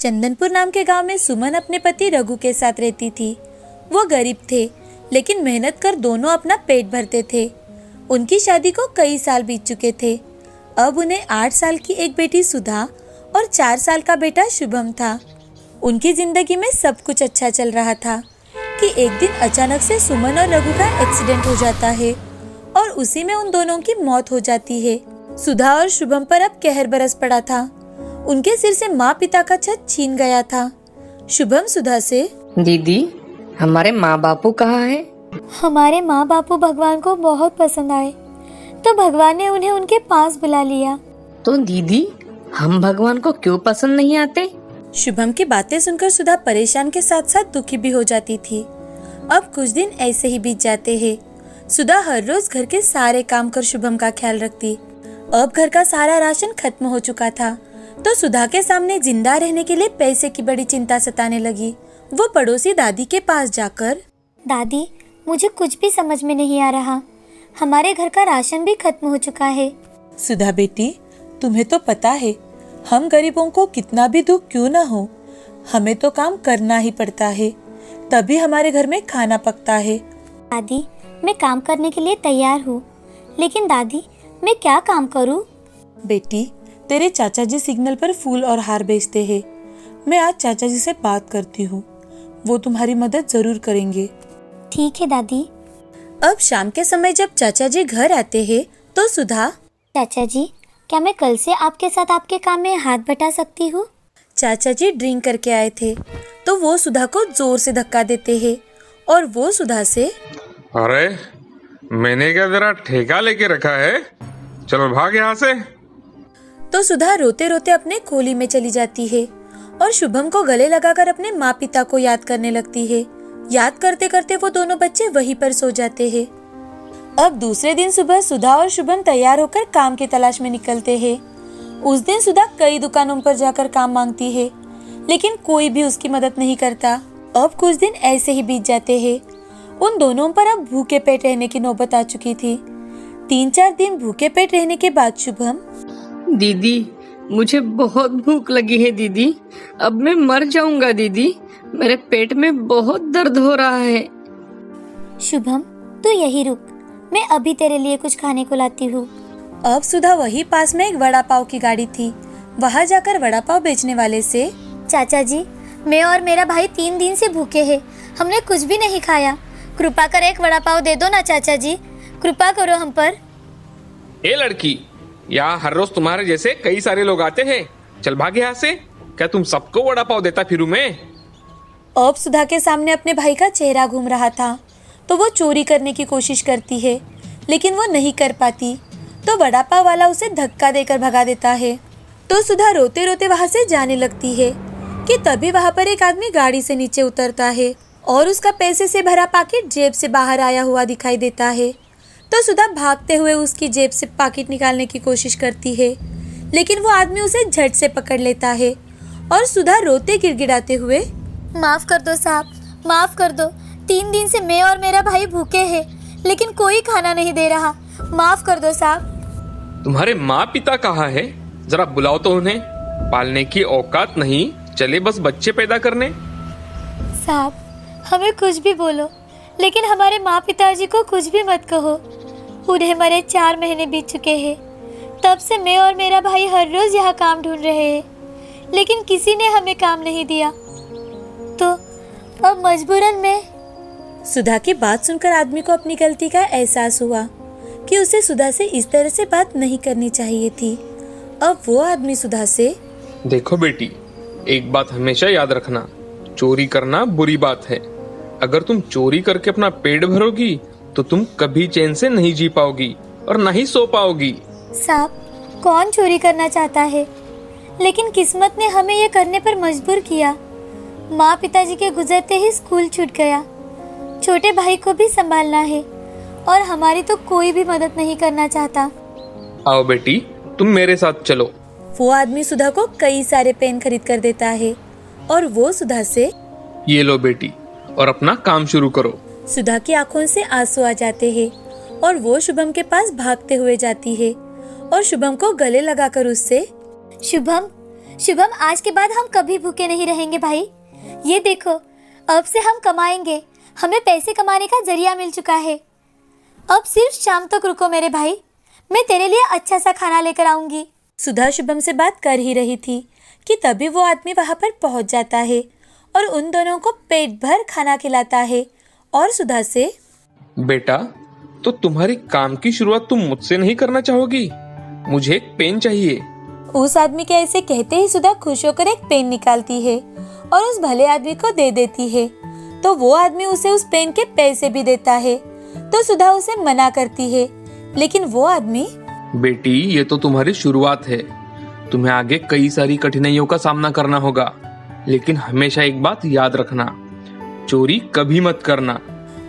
चंदनपुर नाम के गांव में सुमन अपने पति रघु के साथ रहती थी। वो गरीब थे, लेकिन मेहनत कर दोनों अपना पेट भरते थे। उनकी शादी को कई साल बीत चुके थे। अब उन्हें 8 साल की एक बेटी सुधा और 4 साल का बेटा शुभम था। उनकी जिंदगी में सब कुछ अच्छा चल रहा था कि एक दिन अचानक से सुमन और रघु का एक्सीडेंट हो जाता है और उसी में उन दोनों की मौत हो जाती है। सुधा और शुभम पर अब कहर बरस पड़ा था। उनके सिर से माँ पिता का छत छीन गया था। शुभम सुधा से, दीदी, हमारे माँ बापू कहाँ है? हमारे माँ बापू भगवान को बहुत पसंद आए, तो भगवान ने उन्हें उनके पास बुला लिया। तो दीदी, हम भगवान को क्यों पसंद नहीं आते? शुभम की बातें सुनकर सुधा परेशान के साथ साथ दुखी भी हो जाती थी। अब कुछ दिन ऐसे ही बीत जाते हैं। सुधा हर रोज घर के सारे काम कर शुभम का ख्याल रखती। अब घर का सारा राशन खत्म हो चुका था, तो सुधा के सामने जिंदा रहने के लिए पैसे की बड़ी चिंता सताने लगी। वो पड़ोसी दादी के पास जाकर, दादी, मुझे कुछ भी समझ में नहीं आ रहा। हमारे घर का राशन भी खत्म हो चुका है। सुधा बेटी, तुम्हें तो पता है हम गरीबों को कितना भी दुख क्यों ना हो, हमें तो काम करना ही पड़ता है, तभी हमारे घर में खाना पकता है। दादी, मैं काम करने के लिए तैयार हूँ, लेकिन दादी, मैं क्या काम करूँ? बेटी, तेरे चाचा जी सिग्नल पर फूल और हार बेचते हैं। मैं आज चाचा जी से बात करती हूँ, वो तुम्हारी मदद जरूर करेंगे। ठीक है दादी। अब शाम के समय जब चाचा जी घर आते हैं तो सुधा, चाचा जी, क्या मैं कल से आपके साथ आपके काम में हाथ बटा सकती हूँ? चाचा जी ड्रिंक करके आए थे तो वो सुधा को जोर से धक्का देते हैं और वो सुधा से, अरे मैंने क्या तेरा ठेका लेके रखा है, चलो भाग यहाँ से। तो सुधा रोते रोते अपने खोली में चली जाती है और शुभम को गले लगाकर अपने माँ पिता को याद करने लगती है। याद करते करते वो दोनों बच्चे वहीं पर सो जाते हैं। अब दूसरे दिन सुबह सुधा और शुभम तैयार होकर काम की तलाश में निकलते हैं। उस दिन सुधा कई दुकानों पर जाकर काम मांगती है, लेकिन कोई भी उसकी मदद नहीं करता। अब कुछ दिन ऐसे ही बीत जाते हैं। उन दोनों पर अब भूखे पेट रहने की नौबत आ चुकी थी। 3-4 दिन भूखे पेट रहने के बाद शुभम, दीदी, मुझे बहुत भूख लगी है दीदी, अब मैं मर जाऊंगा दीदी, मेरे पेट में बहुत दर्द हो रहा है। शुभम, तू यही रुक, मैं अभी तेरे लिए कुछ खाने को लाती हूँ। अब सुधा वही पास में एक वड़ा पाव की गाड़ी थी। वहाँ जाकर वड़ा पाव बेचने वाले से, चाचा जी, मैं और मेरा भाई 3 दिन से भूखे हैं, हमने कुछ भी नहीं खाया। कृपा कर एक वड़ा पाव दे दो ना चाचा जी, कृपा करो हम पर। ए लड़की, यहाँ हर रोज तुम्हारे जैसे कई सारे लोग आते हैं, चल भाग यहाँ से। क्या तुम सबको वड़ा पाव देता फिरूं मैं? अब सुधा के सामने अपने भाई का चेहरा घूम रहा था, तो वो चोरी करने की कोशिश करती है, लेकिन वो नहीं कर पाती। तो वड़ा पाव वाला उसे धक्का देकर भगा देता है। तो सुधा रोते रोते वहाँ से जाने लगती है कि तभी वहाँ पर एक आदमी गाड़ी से नीचे उतरता है और उसका पैसे से भरा पैकेट जेब से बाहर आया हुआ दिखाई देता है। तो सुधा भागते हुए उसकी जेब से पैकेट निकालने की कोशिश करती है, लेकिन वो आदमी उसे झट से पकड़ लेता है और सुधा रोते गिड़गिड़ाते हुए, माफ कर दो साहब, माफ कर दो। 3 दिन से मैं और मेरा भाई भूखे हैं, लेकिन कोई खाना नहीं दे रहा, माफ कर दो साहब। तुम्हारे माँ पिता कहाँ है? जरा बुलाओ तो उन्हें। पालने की औकात नहीं, चले बस बच्चे पैदा करने। साहब, हमें कुछ भी बोलो, लेकिन हमारे माँ पिताजी को कुछ भी मत कहो। उन्हें मरे 4 महीने बीत चुके हैं। तब से मैं और मेरा भाई हर रोज यहाँ काम ढूंढ रहे हैं, लेकिन किसी ने हमें काम नहीं दिया, तो अब मजबूरन में। सुधा की बात सुनकर आदमी को अपनी गलती का एहसास हुआ कि उसे सुधा से इस तरह से बात नहीं करनी चाहिए थी। अब वो आदमी सुधा से, देखो बेटी, एक बात हमेशा याद रखना, चोरी करना बुरी बात है। अगर तुम चोरी करके अपना पेट भरोगी तो तुम कभी चैन से नहीं जी पाओगी और ना ही सो पाओगी। साहब, कौन चोरी करना चाहता है, लेकिन किस्मत ने हमें ये करने पर मजबूर किया। माँ पिताजी के गुजरते ही स्कूल छूट गया, छोटे भाई को भी संभालना है और हमारी तो कोई भी मदद नहीं करना चाहता। आओ बेटी, तुम मेरे साथ चलो। वो आदमी सुधा को कई सारे पेन खरीद कर देता है और वो सुधा से, ये लो बेटी, और अपना काम शुरू करो। सुधा की आंखों से आंसू आ जाते हैं और वो शुभम के पास भागते हुए जाती है और शुभम को गले लगाकर उससे, शुभम, शुभम, आज के बाद हम कभी भूखे नहीं रहेंगे भाई। ये देखो, अब से हम कमाएंगे, हमें पैसे कमाने का जरिया मिल चुका है। अब सिर्फ शाम तक रुको मेरे भाई, मैं तेरे लिए अच्छा सा खाना लेकर आऊंगी। सुधा शुभम से बात कर ही रही थी कि तभी वो आदमी वहां पर पहुंच जाता है और उन दोनों को पेट भर खाना खिलाता है और सुधा से, बेटा, तो तुम्हारी काम की शुरुआत तुम मुझसे नहीं करना चाहोगी? मुझे एक पेन चाहिए। उस आदमी के ऐसे कहते ही सुधा खुश होकर एक पेन निकालती है और उस भले आदमी को दे देती है। तो वो आदमी उसे उस पेन के पैसे भी देता है। तो सुधा उसे मना करती है, लेकिन वो आदमी, बेटी, ये तो तुम्हारी शुरुआत है। तुम्हें आगे कई सारी कठिनाइयों का सामना करना होगा, लेकिन हमेशा एक बात याद रखना, चोरी कभी मत करना।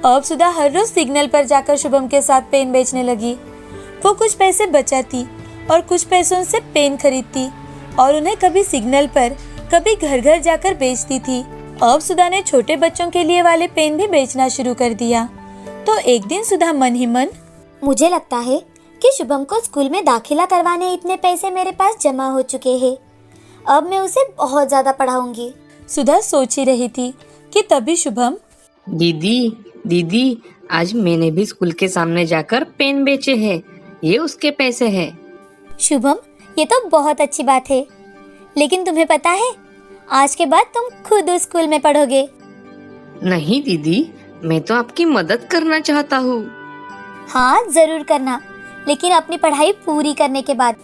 अब सुधा हर रोज सिग्नल पर जाकर शुभम के साथ पेन बेचने लगी। वो कुछ पैसे बचाती और कुछ पैसों से पेन खरीदती और उन्हें कभी सिग्नल पर, कभी घर घर जाकर बेचती थी। अब सुधा ने छोटे बच्चों के लिए वाले पेन भी बेचना शुरू कर दिया। तो एक दिन सुधा मन ही मन, मुझे लगता है कि शुभम को स्कूल में दाखिला करवाने इतने पैसे मेरे पास जमा हो चुके हैं। अब मैं उसे बहुत ज्यादा पढ़ाऊंगी। सुधा सोच ही रही थी कि तभी शुभम, दीदी, आज मैंने भी स्कूल के सामने जाकर पेन बेचे हैं। ये उसके पैसे हैं। शुभम, ये तो बहुत अच्छी बात है, लेकिन तुम्हें पता है, आज के बाद तुम खुद उस स्कूल में पढ़ोगे। नहीं दीदी, मैं तो आपकी मदद करना चाहता हूँ। हाँ, जरूर करना, लेकिन अपनी पढ़ाई पूरी करने के बाद।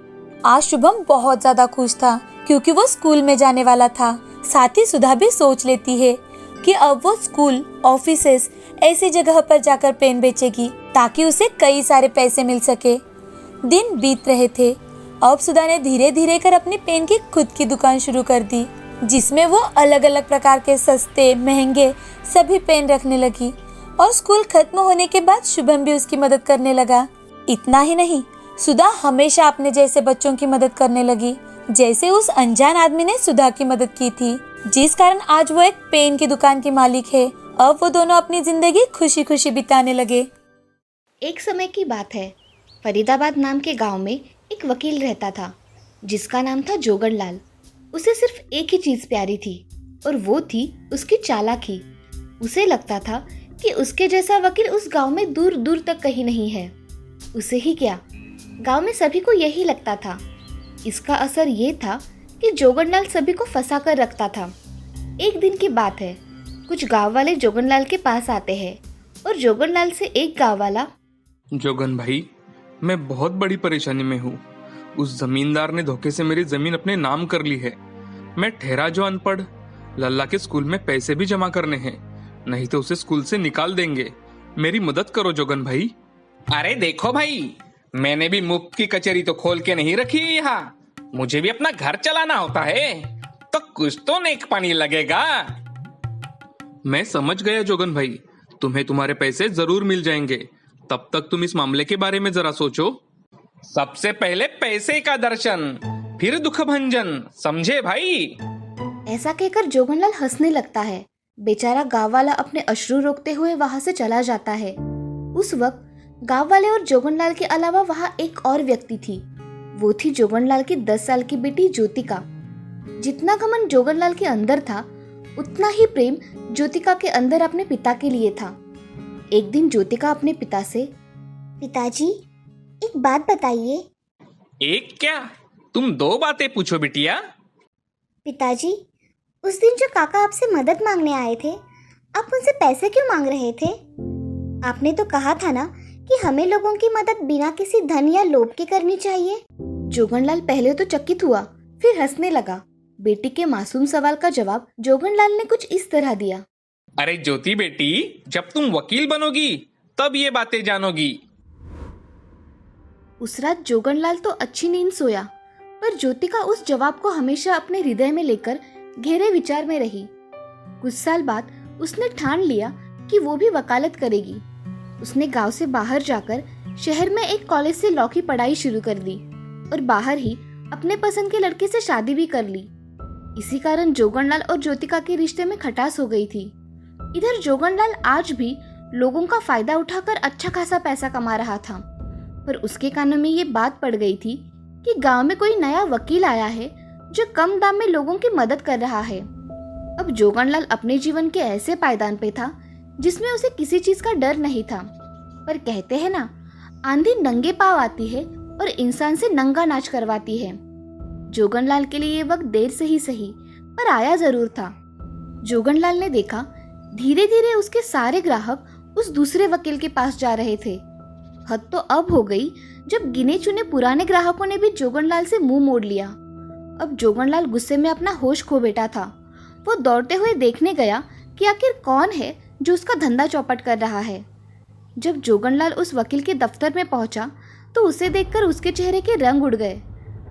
आज शुभम बहुत ज्यादा खुश था क्योंकि वो स्कूल में जाने वाला था। साथ ही सुधा भी सोच लेती है कि अब वो स्कूल, ऑफिसेस ऐसी जगह पर जाकर पेन बेचेगी ताकि उसे कई सारे पैसे मिल सके। दिन बीत रहे थे। अब सुधा ने धीरे धीरे कर अपनी पेन की खुद की दुकान शुरू कर दी, जिसमें वो अलग अलग प्रकार के सस्ते महंगे सभी पेन रखने लगी। और स्कूल खत्म होने के बाद शुभम भी उसकी मदद करने लगा। इतना ही नहीं, सुधा हमेशा अपने जैसे बच्चों की मदद करने लगी, जैसे उस अनजान आदमी ने सुधा की मदद की थी, जिस कारण आज वो एक पेन की दुकान की मालिक है। अब वो दोनों अपनी जिंदगी खुशी खुशी बिताने लगे। एक समय की बात है, फरीदाबाद नाम के गांव में एक वकील रहता था जिसका नाम था जोगन लाल। उसे सिर्फ एक ही चीज़ प्यारी थी और वो थी उसकी चालाकी। उसे लगता था कि उसके जैसा वकील उस गांव में दूर दूर तक कहीं नहीं है। उसे ही क्या, गांव में सभी को यही लगता था। इसका असर ये था कि जोगनलाल सभी को फंसा कर रखता था। एक दिन की बात है, कुछ गांव वाले जोगनलाल के पास आते हैं और जोगनलाल से एक गांव वाला, जोगन भाई, मैं बहुत बड़ी परेशानी में हूँ। उस जमींदार ने धोखे से मेरी जमीन अपने नाम कर ली है। मैं ठहरा जो अनपढ़, लल्ला के स्कूल में पैसे भी जमा करने हैं, नहीं तो उसे स्कूल से निकाल देंगे। मेरी मदद करो जोगन भाई। अरे देखो भाई, मैंने भी मुफ्त की कचहरी तो खोल के नहीं रखी है यहाँ। मुझे भी अपना घर चलाना होता है, तो कुछ तो नेक पानी लगेगा। मैं समझ गया जोगन भाई, तुम्हें तुम्हारे पैसे जरूर मिल जाएंगे। तब तक तुम इस मामले के बारे में जरा सोचो। सबसे पहले पैसे का दर्शन, फिर दुख भंजन, समझे भाई? ऐसा कहकर जोगनलाल हंसने लगता है। बेचारा गांव वाला अपने अश्रु रोकते हुए वहां से चला जाता है। उस वक्त गांव वाले और जोगनलाल के अलावा वहां एक और व्यक्ति थी। वो थी जोगनलाल की 10 साल की बेटी ज्योतिका। जितना घमंड जोगनलाल के अंदर था, उतना ही प्रेम ज्योतिका के अंदर अपने पिता के लिए था। एक दिन ज्योतिका अपने पिता से, पिताजी, एक बात बताइए। एक क्या, तुम 2 बातें पूछो बिटिया। पिताजी, उस दिन जो काका आपसे मदद मांगने आए थे, आप उनसे पैसे क्यों मांग रहे थे? आपने तो कहा था ना कि हमें लोगों की मदद बिना किसी धन या लोभ के करनी चाहिए। जोगनलाल पहले तो चकित हुआ, फिर हंसने लगा। बेटी के मासूम सवाल का जवाब जोगनलाल ने कुछ इस तरह दिया, अरे ज्योति बेटी, जब तुम वकील बनोगी तब ये बातें जानोगी। उस रात जोगनलाल तो अच्छी नींद सोया, पर ज्योतिका उस जवाब को हमेशा अपने हृदय में लेकर गहरे विचार में रही। कुछ साल बाद उसने ठान लिया कि वो भी वकालत करेगी। उसने गांव से बाहर जाकर शहर में एक कॉलेज से लॉ की पढ़ाई शुरू कर दी और बाहर ही अपने पसंद के लड़के से शादी भी कर ली। इसी कारण जोगनलाल और ज्योतिका के रिश्ते में खटास हो गई थी। इधर जोगनलाल आज भी लोगों का फायदा उठाकर अच्छा खासा पैसा कमा रहा था, पर उसके कानों में ये बात पड़ गई थी कि गांव में कोई नया वकील आया है जो कम दाम में लोगों की मदद कर रहा है। अब जोगनलाल अपने जीवन के ऐसे पायदान पे था जिसमें उसे किसी चीज का डर नहीं था। पर कहते हैं ना, आंधी नंगे पांव आती है और इंसान से नंगा नाच करवाती है। जोगनलाल के लिए ये वक्त देर से ही सही पर आया जरूर था। जोगनलाल ने देखा धीरे धीरे उसके सारे ग्राहक उस दूसरे वकील के पास जा रहे थे। हद तो अब हो गई जब गिने चुने पुराने ग्राहकों ने भी जोगनलाल से मुंह मोड़ लिया। अब जोगनलाल गुस्से में अपना होश खो बैठा था। वो दौड़ते हुए देखने गया कि आखिर कौन है जो उसका धंधा चौपट कर रहा है। जब जोगनलाल उस वकील के दफ्तर में पहुंचा तो उसे देखकर उसके चेहरे के रंग उड़ गए।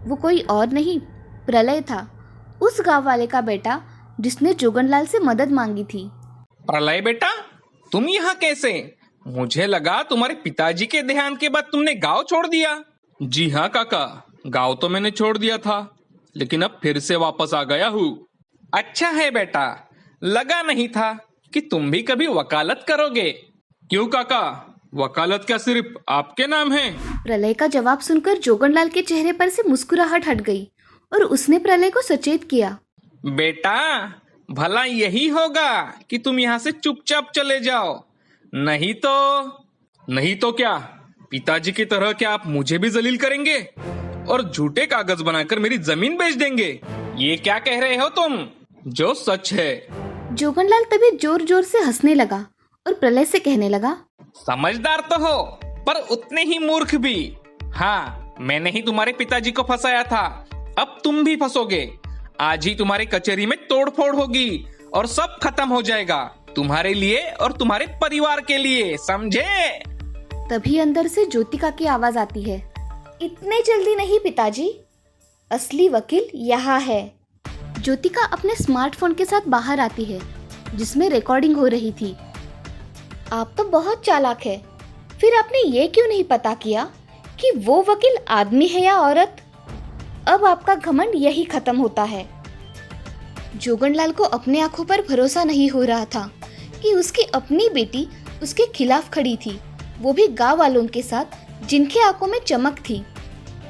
वो कोई और नहीं, प्रलय था, उस गांव वाले का बेटा जिसने जोगनलाल से मदद मांगी थी। प्रलय बेटा, तुम यहाँ कैसे? मुझे लगा तुम्हारे पिताजी के देहांत के बाद तुमने गांव छोड़ दिया। जी हाँ काका, गांव तो मैंने छोड़ दिया था, लेकिन अब फिर से वापस आ गया हूँ। अच्छा है बेटा, लगा नहीं था कि तुम भी कभी वकालत करोगे। क्यों काका, वकालत क्या सिर्फ आपके नाम है? प्रलय का जवाब सुनकर जोगनलाल के चेहरे पर से मुस्कुराहट हट गई और उसने प्रलय को सचेत किया। बेटा, भला यही होगा कि तुम यहाँ से चुपचाप चले जाओ, नहीं तो क्या पिताजी की तरह क्या आप मुझे भी जलील करेंगे और झूठे कागज बनाकर मेरी जमीन बेच देंगे? ये क्या कह रहे हो तुम? जो सच है। जोगनलाल तभी जोर जोर से हंसने लगा और प्रलय से कहने लगा, समझदार तो हो पर उतने ही मूर्ख भी। हाँ, मैंने ही तुम्हारे पिताजी को फंसाया था, अब तुम भी फंसोगे। आज ही तुम्हारी कचहरी में तोड़फोड़ होगी और सब खत्म हो जाएगा, तुम्हारे लिए और तुम्हारे परिवार के लिए, समझे? तभी अंदर से ज्योतिका की आवाज आती है, इतने जल्दी नहीं पिताजी, असली वकील यहाँ है। ज्योतिका अपने स्मार्टफोन के साथ बाहर आती है जिसमें रिकॉर्डिंग हो रही थी। आप तो बहुत चालाक है, फिर आपने ये क्यों नहीं पता किया कि वो वकील आदमी है या औरत? अब आपका घमंड यही खत्म होता है। जोगनलाल को अपने आंखों पर भरोसा नहीं हो रहा था कि उसकी अपनी बेटी उसके खिलाफ खड़ी थी, वो भी गांव वालों के साथ जिनके आंखों में चमक थी।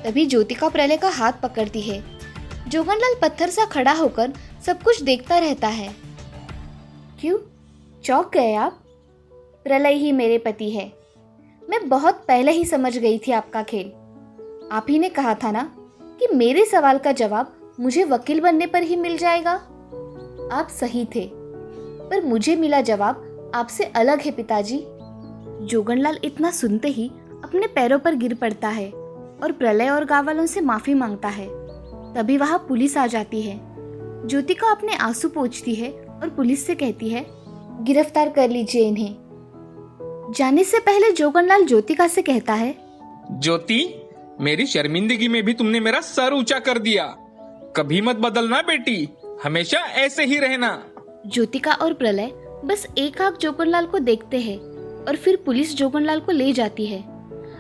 तभी ज्योतिका प्रलय का हाथ पकड़ती है। जोगनलाल पत्थर सा खड़ा होकर सब कुछ देखता रहता है। क्यों चौंक गए आप? प्रलय ही मेरे पति है। मैं बहुत पहले ही समझ गई थी आपका खेल। आप ही ने कहा था ना कि मेरे सवाल का जवाब मुझे वकील बनने पर ही मिल जाएगा। आप सही थे, पर मुझे मिला जवाब आपसे अलग है पिताजी। जोगनलाल इतना सुनते ही अपने पैरों पर गिर पड़ता है और प्रलय और गांव वालों से माफी मांगता है। तभी वहां पुलिस आ जाती है। ज्योतिका अपने आंसू पोंछती है और पुलिस से कहती है, गिरफ्तार कर लीजिए इन्हें। जाने से पहले जोगनलाल ज्योतिका से कहता है, ज्योति, मेरी शर्मिंदगी में भी तुमने मेरा सर ऊंचा कर दिया। कभी मत बदलना बेटी, हमेशा ऐसे ही रहना। ज्योतिका और प्रलय बस एक आंख जोगनलाल को देखते हैं और फिर पुलिस जोगनलाल को ले जाती है।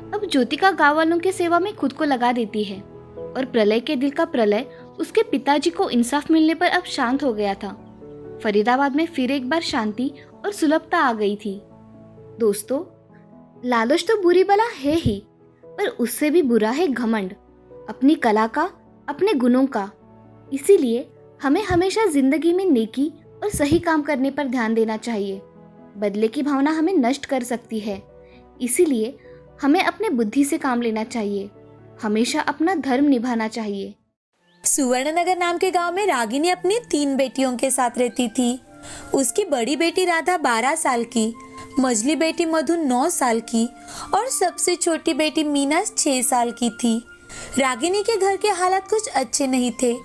अब ज्योतिका गांव वालों की सेवा में खुद को लगा देती है और प्रलय के दिल का प्रलय उसके पिताजी को इंसाफ मिलने पर अब शांत हो गया था। फरीदाबाद में फिर एक बार शांति और सुलभता आ गई थी। दोस्तों, लालच तो बुरी बला है ही, पर उससे भी बुरा है घमंड, अपनी कला का, अपने गुणों का। इसीलिए हमें हमेशा जिंदगी में नेकी और सही काम करने पर ध्यान देना चाहिए। बदले की भावना हमें नष्ट कर सकती है, इसीलिए हमें अपने बुद्धि से काम लेना चाहिए, हमेशा अपना धर्म निभाना चाहिए। सुवर्णनगर नाम के गांव में रागिनी अपनी 3 बेटियों के साथ रहती थी। उसकी बड़ी बेटी राधा 12 साल की, मझली बेटी मधु 9 साल की और सबसे छोटी बेटी मीना 6 साल की थी। रागिनी के घर के हालात कुछ अच्छे नहीं थे।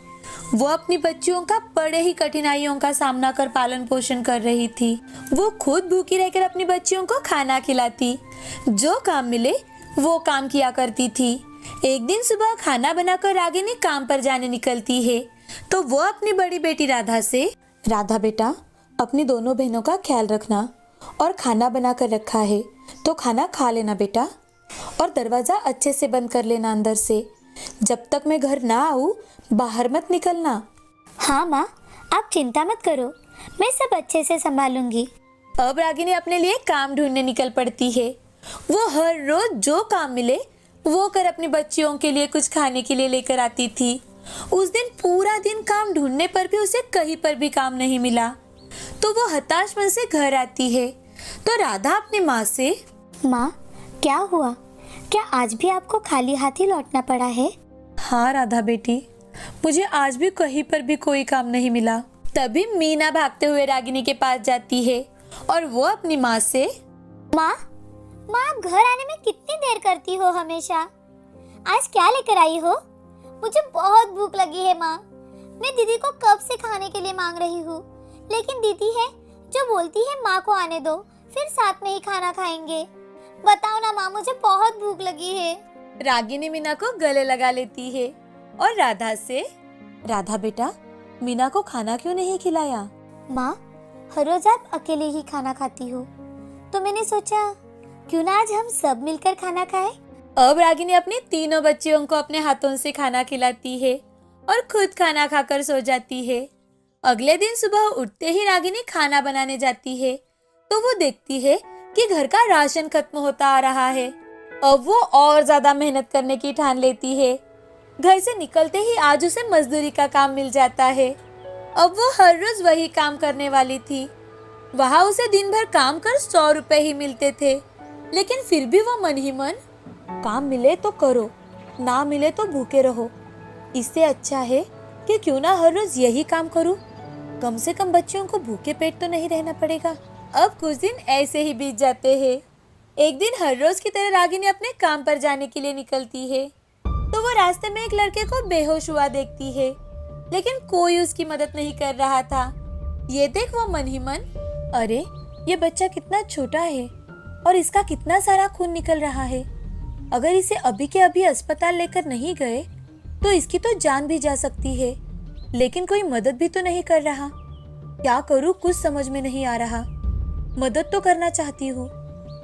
वो अपनी बच्चियों का बड़े ही कठिनाइयों का सामना कर पालन पोषण कर रही थी। वो खुद भूखी रहकर अपनी बच्चियों को खाना खिलाती, जो काम मिले वो काम किया करती थी। एक दिन सुबह खाना बनाकर रागिनी काम पर जाने निकलती है तो वो अपनी बड़ी बेटी राधा से, राधा बेटा, अपनी दोनों बहनों का ख्याल रखना और खाना बना कर रखा है तो खाना खा लेना बेटा, और दरवाजा अच्छे से बंद कर लेना अंदर से। जब तक मैं घर ना आऊँ बाहर मत निकलना। हाँ माँ, आप चिंता मत करो, मैं सब अच्छे से संभालूंगी। अब रागिनी अपने लिए काम ढूंढने निकल पड़ती है। वो हर रोज जो काम मिले वो कर अपनी बच्चियों के लिए कुछ खाने के लिए लेकर आती थी। उस दिन पूरा दिन काम ढूंढने पर भी उसे कहीं पर भी काम नहीं मिला। तो वो हताश मन से घर आती है तो राधा अपनी माँ से, माँ, क्या हुआ? क्या आज भी आपको खाली हाथ ही लौटना पड़ा है? हाँ राधा बेटी, मुझे आज भी कहीं पर भी कोई काम नहीं मिला। तभी मीना भागते हुए रागिनी के पास जाती है और वो अपनी माँ से, माँ, आप घर आने में कितनी देर करती हो हमेशा? आज क्या लेकर आई हो? मुझे बहुत भूख लगी है माँ। मैं दीदी को कब से खाने के लिए मांग रही हूँ, लेकिन दीदी है जो बोलती है माँ को आने दो, फिर साथ में ही खाना खाएंगे। बताओ ना माँ, मुझे बहुत भूख लगी है। रागिनी मीना को गले लगा लेती है और राधा से, राधा बेटा, मीना को खाना क्यों नहीं खिलाया? माँ, हर रोज आप अकेले ही खाना खाती हो, तो मैंने सोचा क्यों ना आज हम सब मिलकर खाना खाएं। अब रागिनी अपनी तीनों बच्चियों को अपने हाथों से खाना खिलाती है और खुद खाना खाकर सो जाती है। अगले दिन सुबह उठते ही रागिनी खाना बनाने जाती है तो वो देखती है कि घर का राशन खत्म होता आ रहा है। अब वो और ज्यादा मेहनत करने की ठान लेती है। घर से निकलते ही आज उसे मजदूरी का काम मिल जाता है। अब वो हर रोज वही काम करने वाली थी। वहाँ उसे दिन भर काम कर 100 रुपए ही मिलते थे, लेकिन फिर भी वो मन ही मन, काम मिले तो करो, ना मिले तो भूखे रहो। इससे अच्छा है कि क्यों ना हर रोज यही काम करूं, कम से कम बच्चियों को भूखे पेट तो नहीं रहना पड़ेगा। अब कुछ दिन ऐसे ही बीत जाते हैं। एक दिन हर रोज की तरह रागिनी अपने काम पर जाने के लिए निकलती है तो वो रास्ते में एक लड़के को बेहोश हुआ देखती है, लेकिन कोई उसकी मदद नहीं कर रहा था। ये देख वो मन ही मन, अरे ये बच्चा कितना छोटा है और इसका कितना सारा खून निकल रहा है। अगर इसे अभी के अभी अस्पताल लेकर नहीं गए तो इसकी तो जान भी जा सकती है, लेकिन कोई मदद भी तो नहीं कर रहा। क्या करूँ, कुछ समझ में नहीं आ रहा। मदद तो करना चाहती हूँ,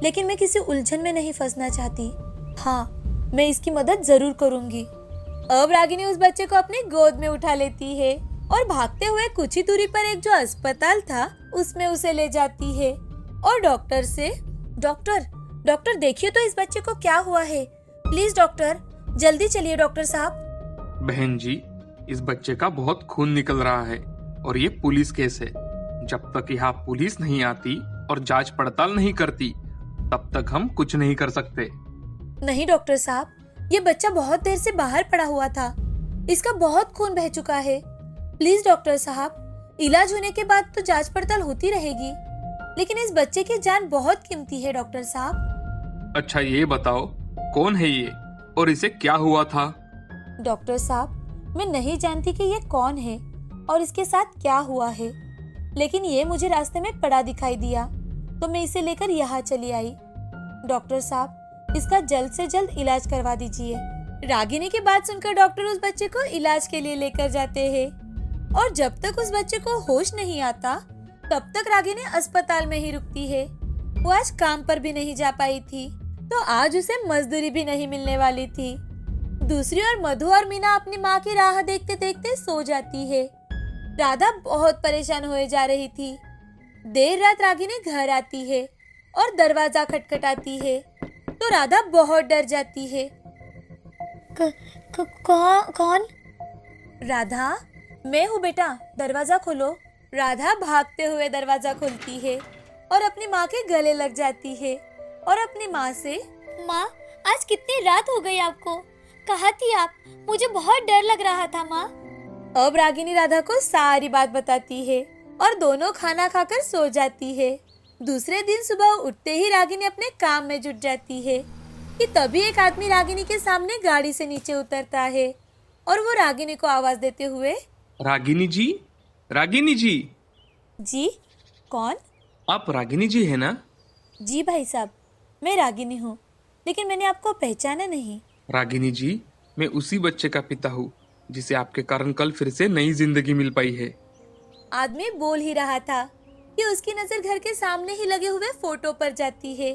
लेकिन मैं किसी उलझन में नहीं फंसना चाहती। हाँ, मैं इसकी मदद जरूर करूंगी। अब रागिनी उस बच्चे को अपनी गोद में उठा लेती है और भागते हुए कुछ ही दूरी पर एक जो अस्पताल था उसमें उसे ले जाती है और डॉक्टर से, डॉक्टर देखिए तो इस बच्चे को क्या हुआ है, प्लीज डॉक्टर, जल्दी चलिए डॉक्टर साहब। बहन जी, इस बच्चे का बहुत खून निकल रहा है और ये पुलिस केस है। जब तक यहाँ पुलिस नहीं आती और जांच पड़ताल नहीं करती तब तक हम कुछ नहीं कर सकते। नहीं डॉक्टर साहब, ये बच्चा बहुत देर से बाहर पड़ा हुआ था, इसका बहुत खून बह चुका है। प्लीज डॉक्टर साहब, इलाज होने के बाद तो जांच पड़ताल होती रहेगी, लेकिन इस बच्चे की जान बहुत कीमती है डॉक्टर साहब। अच्छा ये बताओ, कौन है ये और इसे क्या हुआ था? डॉक्टर साहब, मैं नहीं जानती कि ये कौन है और इसके साथ क्या हुआ है, लेकिन ये मुझे रास्ते में पड़ा दिखाई दिया तो मैं इसे लेकर यहाँ चली आई। डॉक्टर साहब, इसका जल्द से जल्द इलाज करवा दीजिए। रागिनी की बात सुनकर डॉक्टर उस बच्चे को इलाज के लिए लेकर जाते हैं और जब तक उस बच्चे को होश नहीं आता तब तक रागिनी अस्पताल में ही रुकती है। वो आज काम पर भी नहीं जा पाई थी तो आज उसे मजदूरी भी नहीं मिलने वाली थी। दूसरी ओर मधु और मीना अपनी माँ की राह देखते देखते सो जाती है। राधा बहुत परेशान होए जा रही थी। देर रात रागिनी घर आती है और दरवाजा खटखटाती है तो राधा बहुत डर जाती है। कौन? राधा, मैं हूँ बेटा, दरवाजा खोलो। राधा भागते हुए दरवाजा खोलती है और अपनी माँ के गले लग जाती है और अपनी माँ से, माँ, आज कितनी रात हो गई आपको? कहाँ थी आप? मुझे बहुत डर लग रहा था माँ। अब रागिनी राधा को सारी बात बताती है और दोनों खाना खाकर सो जाती है। दूसरे दिन सुबह उठते ही रागिनी अपने काम में जुट जाती है कि तभी एक आदमी रागिनी के सामने गाड़ी से नीचे उतरता है और वो रागिनी को आवाज देते हुए, रागिनी जी, रागिनी जी। जी, कौन? आप रागिनी जी है ना? जी भाई साहब, मैं रागिनी हूँ, लेकिन मैंने आपको पहचाना नहीं। रागिनी जी, मैं उसी बच्चे का पिता हूँ जिसे आपके कारण कल फिर से नई जिंदगी मिल पाई है। आदमी बोल ही रहा था कि उसकी नजर घर के सामने ही लगे हुए फोटो पर जाती है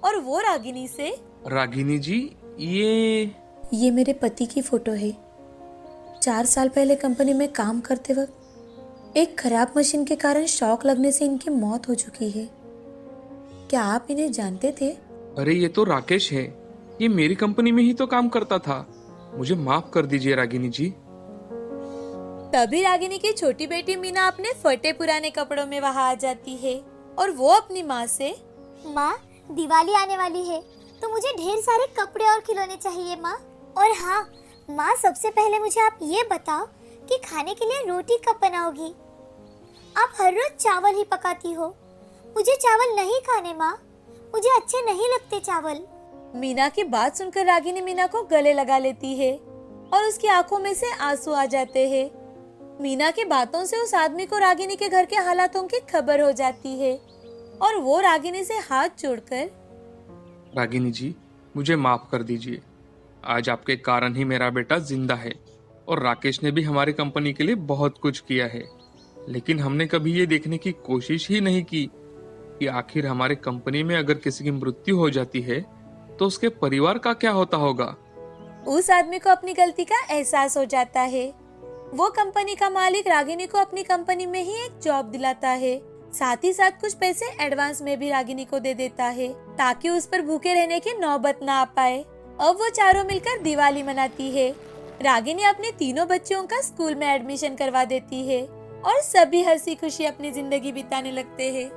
और वो रागिनी से, रागिनी जी, ये मेरे पति की फोटो है। 4 साल पहले कंपनी में काम करते वक्त एक खराब मशीन के कारण शॉक लगने से इनकी मौत हो चुकी है। क्या आप इन्हें जानते थे? अरे ये तो राकेश है, ये मेरी कंपनी में ही तो काम करता था। मुझे माफ कर दीजिए रागिनी जी। तभी रागिनी की छोटी बेटी मीना अपने फटे पुराने कपड़ों में वहाँ आ जाती है और वो अपनी माँ से, माँ, दिवाली आने वाली है तो मुझे ढेर सारे कपड़े और खिलौने चाहिए माँ। और हाँ माँ, सबसे पहले मुझे आप ये बताओ कि खाने के लिए रोटी कब बनाओगी? आप हर रोज चावल ही पकाती हो। मुझे चावल नहीं खाने माँ, मुझे अच्छे नहीं लगते चावल। मीना की बात सुनकर रागिनी मीना को गले लगा लेती है और उसकी आंखों में से आंसू आ जाते हैं। मीना की बातों से उस आदमी को रागिनी के घर के हालातों की खबर हो जाती है और वो रागिनी से हाथ जोड़कर, रागिनी जी, मुझे माफ कर दीजिए। आज आपके कारण ही मेरा बेटा जिंदा है और राकेश ने भी हमारी कंपनी के लिए बहुत कुछ किया है, लेकिन हमने कभी ये देखने की कोशिश ही नहीं की कि आखिर हमारे कंपनी में अगर किसी की मृत्यु हो जाती है तो उसके परिवार का क्या होता होगा। उस आदमी को अपनी गलती का एहसास हो जाता है। वो कंपनी का मालिक रागिनी को अपनी कंपनी में ही एक जॉब दिलाता है, साथ ही साथ कुछ पैसे एडवांस में भी रागिनी को दे देता है ताकि उस पर भूखे रहने की नौबत ना आ पाए। अब वो चारों मिलकर दिवाली मनाती है। रागिनी अपने तीनों बच्चों का स्कूल में एडमिशन करवा देती है और सभी हंसी खुशी अपनी जिंदगी बिताने लगते हैं।